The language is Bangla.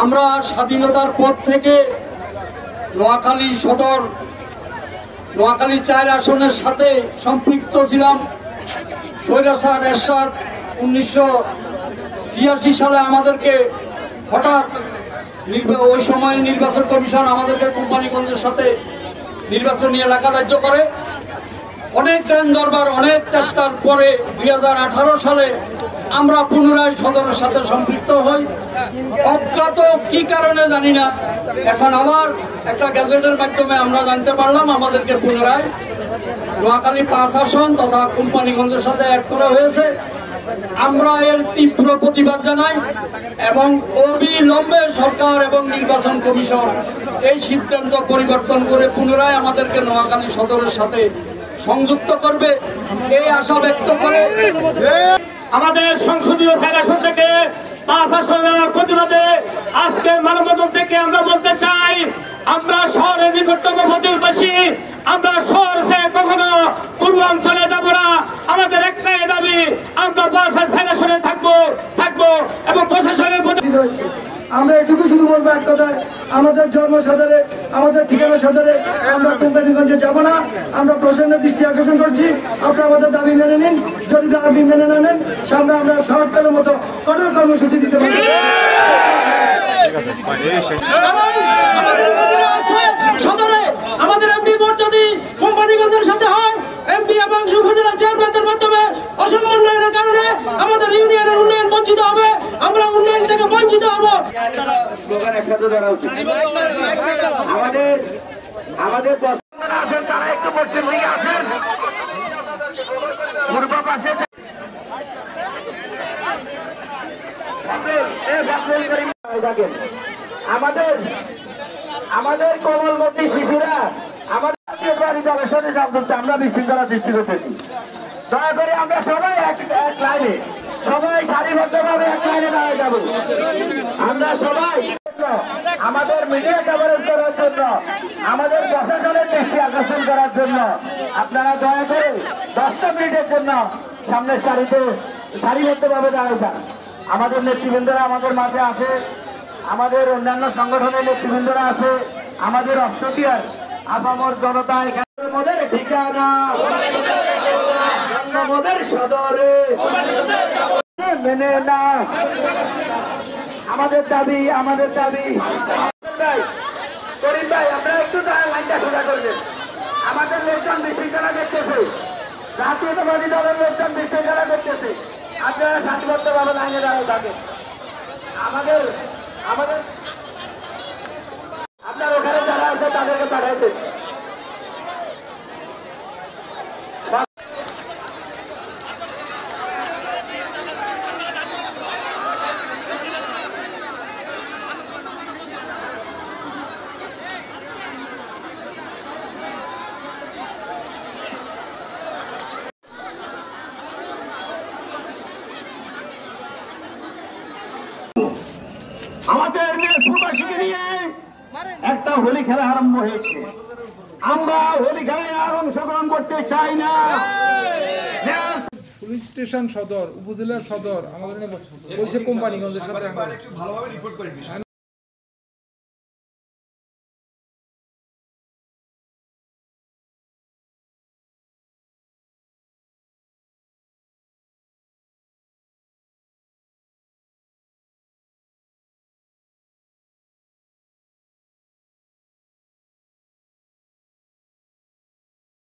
আমরা স্বাধীনতার পর থেকে নোয়াখালী সদর, নোয়াখালী 4 আসনের সাথে সম্পৃক্ত ছিলাম। স্বৈরাচার এরশাদ 1986 সালে আমাদেরকে হঠাৎ ওই সময় নির্বাচন কমিশন আমাদেরকে কোম্পানিগঞ্জের সাথে নির্বাচনী এলাকা রাজ্য করে। অনেক দেন দরবার, অনেক চেষ্টার পরে 2018 সালে আমরা পুনরায় সদরের সাথে সম্পৃক্ত হই। অজ্ঞাত কি কারণে জানি না, এখন আবার একটা গ্যাজেটের মাধ্যমে আমরা জানতে পারলাম আমাদেরকে পুনরায় নোয়াখালী 5 আসন তথা কোম্পানিগঞ্জের সাথে অ্যাড করা হয়েছে। আমরা এর তীব্র প্রতিবাদ জানাই এবং অবিলম্বে সরকার এবং নির্বাচন কমিশন এই সিদ্ধান্ত পরিবর্তন করে পুনরায় আমাদেরকে নোয়াখালী সদরের সাথে সংযুক্ত করবে এই আশা ব্যক্ত করে আমাদের সংসদীয় 4 আসন থেকে 5 আসনের প্রতিবাদে আজকের মানববন্ধন থেকে আমরা বলতে চাই, আমরা শহরের নিকটতম প্রতিবেশী, আমরা শহর থেকে কখনো পূর্বাঞ্চলে যাব না। আমাদের একটাই দাবি, আমরা 4 আসনে থাকবো এবং প্রশাসনের প্রতি। আমরা এটুকু শুধু বলবো এক কথায়, আমাদের জন্ম সদরে, আমাদের ঠিকানা সদরে আমরা কোম্পানিগঞ্জে যাব না। আমরা প্রশাসনের দৃষ্টি আকর্ষণ করছি, আপনারা আমাদের দাবি মেনে নিন। যদি দাবি মেনে না নেন, সামনে আমরা সরকারের মতো কঠোর কর্মসূচি দিতে পারি। সদরে আমাদের এমপি ভোট যদি কোম্পানিগঞ্জের সাথে হয়, এমপি এবং উপজেলা চেয়ারম্যানদের মাধ্যমে অসম উন্নয়নের কারণে আমাদের ইউনিয়নের উন্নয়ন বঞ্চিত হবে, আমরা উন্নয়ন থেকে বঞ্চিত হব। স্লোগান একসাথে ধরা উচিত। আমাদের তারা একটু পশ্চিম দিকে আসেন, পূর্ব পাশে আমাদের কোমলমতি শিশুরা আমাদের বাড়ি দলের সাথে আমরা বিশৃঙ্খলা সৃষ্টি করতেছি। দয়া করে আমরা সবাই এক লাইনে, সবাই সারিবদ্ধভাবে এক লাইনে দাঁড়িয়ে যাব। আমরা সবাই আমাদের মিডিয়া কভারেজ করার জন্য, আমাদের প্রশাসনের দৃষ্টি আকর্ষণ করার জন্য আপনারা দয়া করে 10 মিনিটের জন্য সামনের সারিবদ্ধভাবে দাঁড়িয়ে যান। আমাদের নেতৃবৃন্দরা আমাদের মাঝে আছে, আমাদের অন্যান্য সংগঠনের নেতৃবৃন্দরা আছে, আমাদের অস্ট্রেলিয়ার আপামর জনতা এখানে আমাদের ঠিকানা আমাদের সদরে মেনে না। আমাদের দাবি করিম ভাই, আপনারা একটু লাইনটা সোজা করবেন। আমাদের লোকজন বিশৃঙ্খলা দেখতেছে, জাতীয়তাবাদী দলের লোকজন বিশৃঙ্খলা দেখতেছে, আপনারা শান্তিবদ্ধভাবে লাইনে দাঁড়ায় থাকেন। আমাদের আপনার ওখানে যারা আছে তাদেরকে পাঠাইতে। আমাদের প্রবাসীকে নিয়ে একটা হোলি খেলা আরম্ভ হয়েছে। আমরা হোলি খেলায় আর অংশগ্রহণ করতে চাই না। পুলিশ স্টেশন সদর, উপজেলার সদর আমাদের বলছে কোম্পানিগঞ্জের সাথে